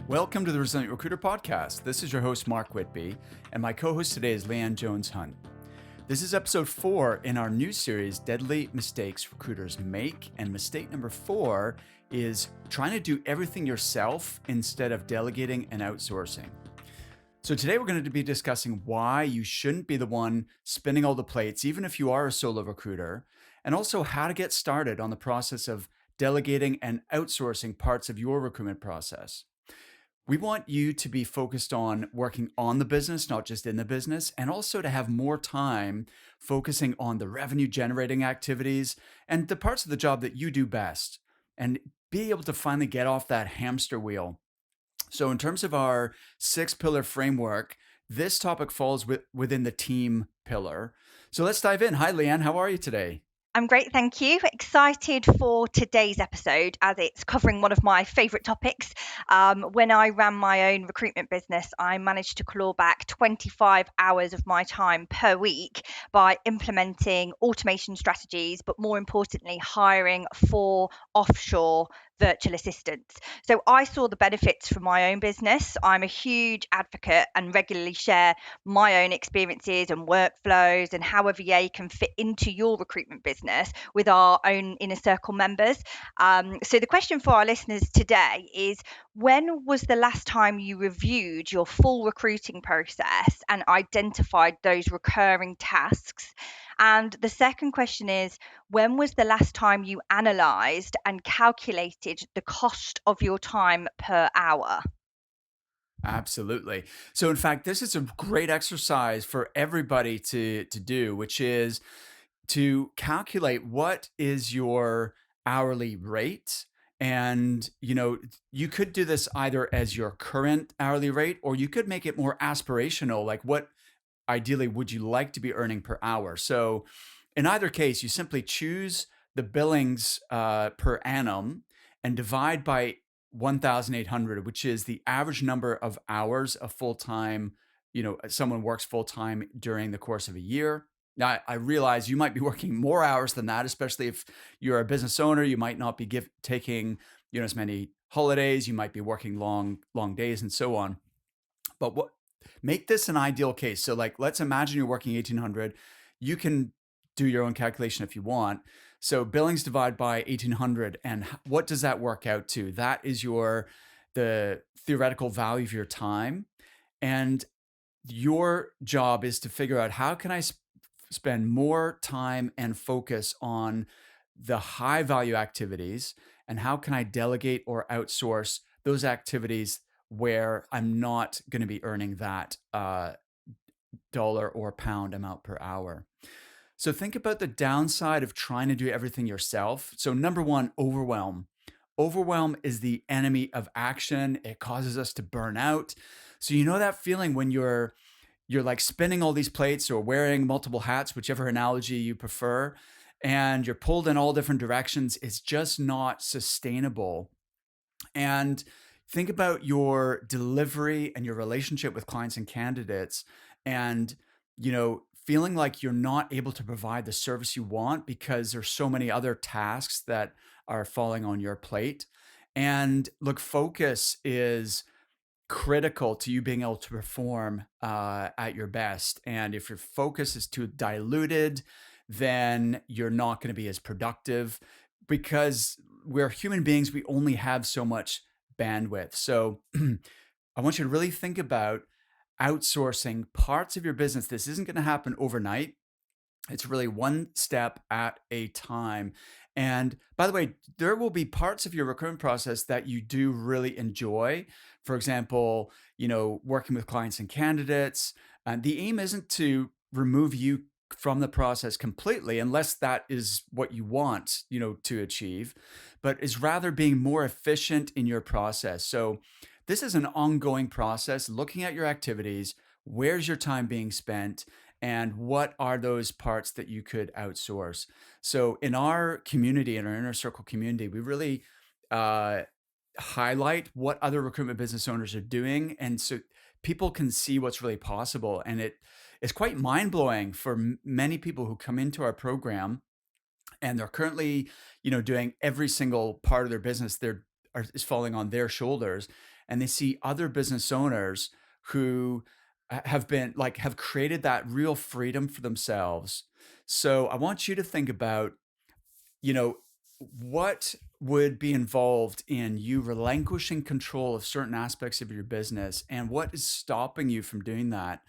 Welcome to the Resilient Recruiter Podcast. This is your host, Mark Whitby, and my co-host today is Leanne Jones-Hunt. This is episode 4 in our new series, Deadly Mistakes Recruiters Make, and mistake number 4 is trying to do everything yourself instead of delegating and outsourcing. So today we're going to be discussing why you shouldn't be the one spinning all the plates, even if you are a solo recruiter, and also how to get started on the process of delegating and outsourcing parts of your recruitment process. We want you to be focused on working on the business, not just in the business, and also to have more time focusing on the revenue generating activities and the parts of the job that you do best, and be able to finally get off that hamster wheel. So, in terms of our 6 pillar framework, this topic falls within the team pillar. So, let's dive in. Hi, Leanne. How are you today? I'm great, thank you. Excited for today's episode as it's covering one of my favourite topics. When I ran my own recruitment business, I managed to claw back 25 hours of my time per week by implementing automation strategies, but more importantly, hiring 4 offshore virtual assistants. So I saw the benefits from my own business. I'm a huge advocate and regularly share my own experiences and workflows and how a VA can fit into your recruitment business with our own inner circle members. So the question for our listeners today is, when was the last time you reviewed your full recruiting process and identified those recurring tasks? And the second question is, when was the last time you analysed and calculated the cost of your time per hour? Absolutely. So, in fact, this is a great exercise for everybody to do, which is to calculate what is your hourly rate. And, you could do this either as your current hourly rate, or you could make it more aspirational, like what ideally would you like to be earning per hour. So, in either case, you simply choose the billings per annum and divide by 1,800, which is the average number of hours of full time, someone works full time during the course of a year. Now, I realize you might be working more hours than that, especially if you're a business owner. You might not be taking, as many holidays. You might be working long days and so on. But make this an ideal case. So, like, let's imagine you're working 1,800. You can do your own calculation if you want. So billings divided by 1,800, and what does that work out to? That is the theoretical value of your time, and your job is to figure out, how can I spend more time and focus on the high value activities, and how can I delegate or outsource those activities where I'm not going to be earning that dollar or pound amount per hour. So think about the downside of trying to do everything yourself. So number one, overwhelm. Overwhelm is the enemy of action. It causes us to burn out. So you know that feeling when you're like spinning all these plates or wearing multiple hats, whichever analogy you prefer, and you're pulled in all different directions. It's just not sustainable. And think about your delivery and your relationship with clients and candidates, and feeling like you're not able to provide the service you want because there's so many other tasks that are falling on your plate. And look, focus is critical to you being able to perform at your best. And if your focus is too diluted, then you're not going to be as productive, because we're human beings. We only have so much bandwidth. So I want you to really think about outsourcing parts of your business. This isn't going to happen overnight. It's really one step at a time. And by the way, there will be parts of your recruitment process that you do really enjoy. For example, working with clients and candidates. And the aim isn't to remove you from the process completely, unless that is what you want, to achieve, but is rather being more efficient in your process. So this is an ongoing process, looking at your activities, where's your time being spent, and what are those parts that you could outsource. So in our community, in our inner circle community, we really uh, highlight what other recruitment business owners are doing, and so people can see what's really possible. And it is quite mind blowing for many people who come into our program, and they're currently, doing every single part of their business. Is falling on their shoulders, and they see other business owners who have created that real freedom for themselves. So I want you to think about, you know, what would be involved in you relinquishing control of certain aspects of your business, and what is stopping you from doing that?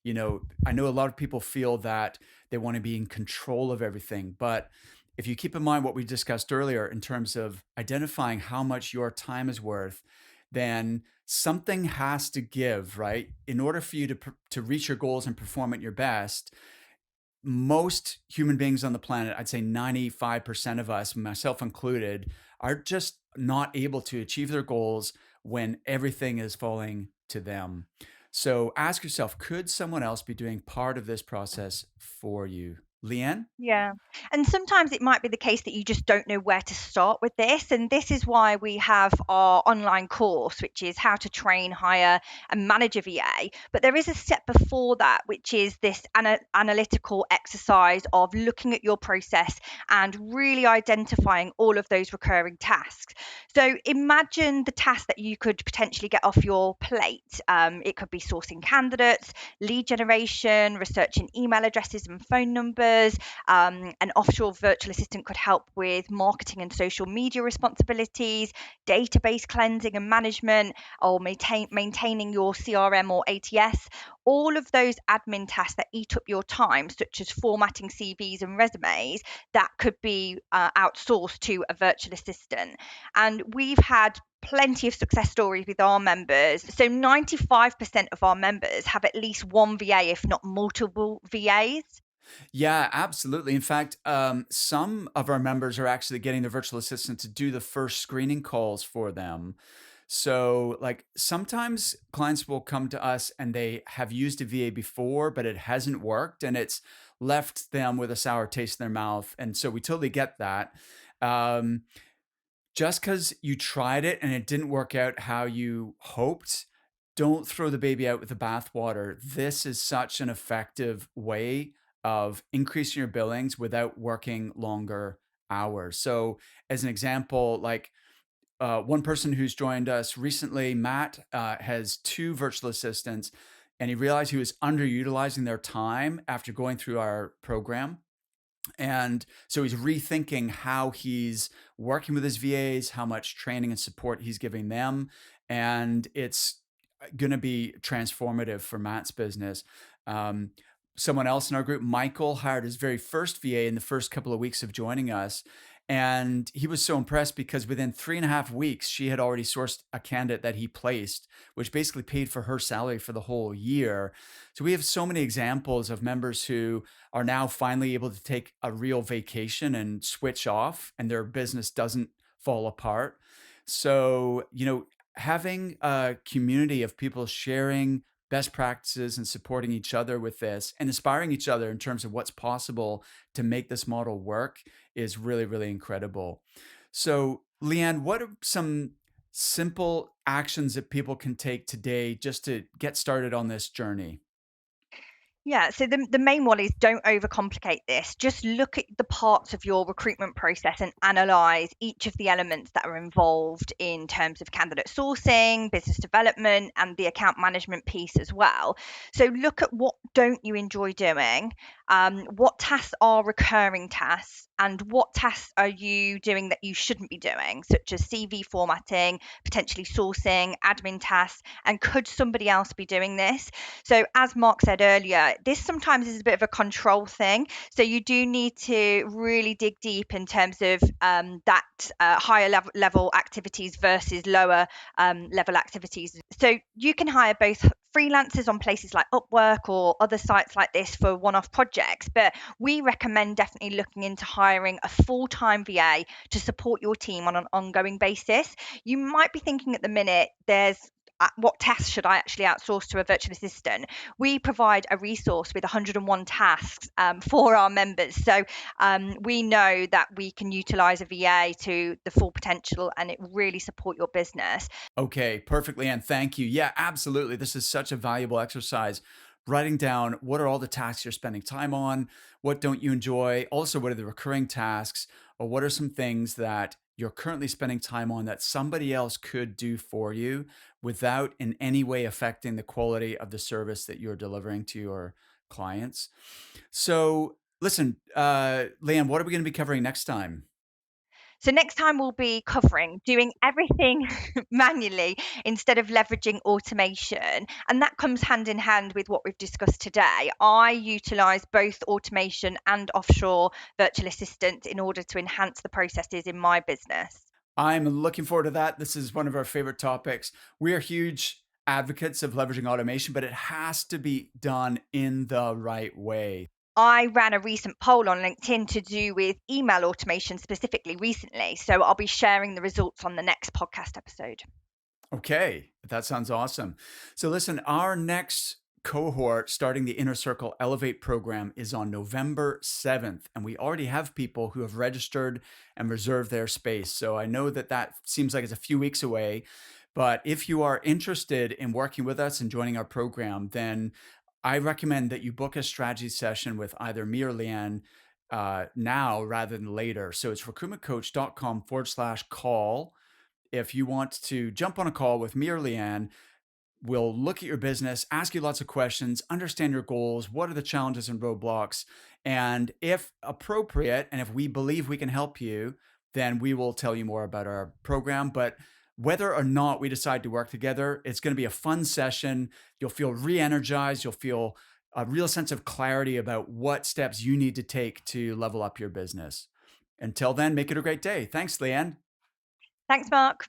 I know a lot of people feel that they want to be in control of everything, but if you keep in mind what we discussed earlier in terms of identifying how much your time is worth, then something has to give, right? In order for you to reach your goals and perform at your best, most human beings on the planet, I'd say 95% of us, myself included, are just not able to achieve their goals when everything is falling to them. So ask yourself, could someone else be doing part of this process for you? Leanne? Yeah. And sometimes it might be the case that you just don't know where to start with this. And this is why we have our online course, which is how to train, hire, and manage a VA. But there is a step before that, which is this analytical exercise of looking at your process and really identifying all of those recurring tasks. So imagine the task that you could potentially get off your plate. It could be sourcing candidates, lead generation, researching email addresses and phone numbers. An offshore virtual assistant could help with marketing and social media responsibilities, database cleansing and management, or maintaining your CRM or ATS. All of those admin tasks that eat up your time, such as formatting CVs and resumes, that could be outsourced to a virtual assistant. And we've had plenty of success stories with our members. So 95% of our members have at least one VA, if not multiple VAs. Yeah, absolutely. In fact, some of our members are actually getting the virtual assistant to do the first screening calls for them. So, like, sometimes clients will come to us and they have used a VA before, but it hasn't worked and it's left them with a sour taste in their mouth. And so we totally get that. Um, just because you tried it and it didn't work out how you hoped, don't throw the baby out with the bathwater. This is such an effective way of increasing your billings without working longer hours. So, as an example, like one person who's joined us recently, Matt, has two virtual assistants, and he realized he was underutilizing their time after going through our program. And so he's rethinking how he's working with his VAs, how much training and support he's giving them. And it's going to be transformative for Matt's business. Um, Someone else in our group, Michael, hired his very first VA in the first couple of weeks of joining us. And he was so impressed because within 3.5 weeks, she had already sourced a candidate that he placed, which basically paid for her salary for the whole year. So we have so many examples of members who are now finally able to take a real vacation and switch off, and their business doesn't fall apart. So, having a community of people sharing best practices and supporting each other with this and inspiring each other in terms of what's possible to make this model work is really, really incredible. So, Leanne, what are some simple actions that people can take today just to get started on this journey? Yeah, so the main one is don't overcomplicate this. Just look at the parts of your recruitment process and analyze each of the elements that are involved in terms of candidate sourcing, business development, and the account management piece as well. So look at what don't you enjoy doing, what tasks are recurring tasks, and what tasks are you doing that you shouldn't be doing, such as CV formatting, potentially sourcing, admin tasks, and could somebody else be doing this? So, as Mark said earlier, this sometimes is a bit of a control thing. So, you do need to really dig deep in terms of that higher level activities versus lower level activities. So, you can hire both freelancers on places like Upwork or other sites like this for one off projects, but we recommend definitely looking into hiring a full time VA to support your team on an ongoing basis. You might be thinking at the minute, what tasks should I actually outsource to a virtual assistant? We provide a resource with 101 tasks for our members. So we know that we can utilize a VA to the full potential and it really support your business. Okay, perfect, Leanne. Thank you. Yeah, absolutely. This is such a valuable exercise. Writing down what are all the tasks you're spending time on, what don't you enjoy, also what are the recurring tasks, or what are some things that you're currently spending time on that somebody else could do for you without in any way affecting the quality of the service that you're delivering to your clients? So, listen, Liam, what are we going to be covering next time? So next time we'll be covering doing everything manually instead of leveraging automation. And that comes hand in hand with what we've discussed today. I utilize both automation and offshore virtual assistants in order to enhance the processes in my business. I'm looking forward to that. This is one of our favorite topics. We are huge advocates of leveraging automation, but it has to be done in the right way. I ran a recent poll on LinkedIn to do with email automation specifically recently. So I'll be sharing the results on the next podcast episode. Okay, that sounds awesome. So, listen, our next cohort starting the Inner Circle Elevate program is on November 7th, and we already have people who have registered and reserved their space. So, I know that that seems like it's a few weeks away, but if you are interested in working with us and joining our program, then I recommend that you book a strategy session with either me or Leanne now rather than later. So, it's recruitmentcoach.com/call if you want to jump on a call with me or Leanne. We'll look at your business, ask you lots of questions, understand your goals, what are the challenges and roadblocks, and if appropriate, and if we believe we can help you, then we will tell you more about our program. But whether or not we decide to work together, it's going to be a fun session. You'll feel re-energized. You'll feel a real sense of clarity about what steps you need to take to level up your business. Until then, make it a great day. Thanks, Leanne. Thanks, Mark.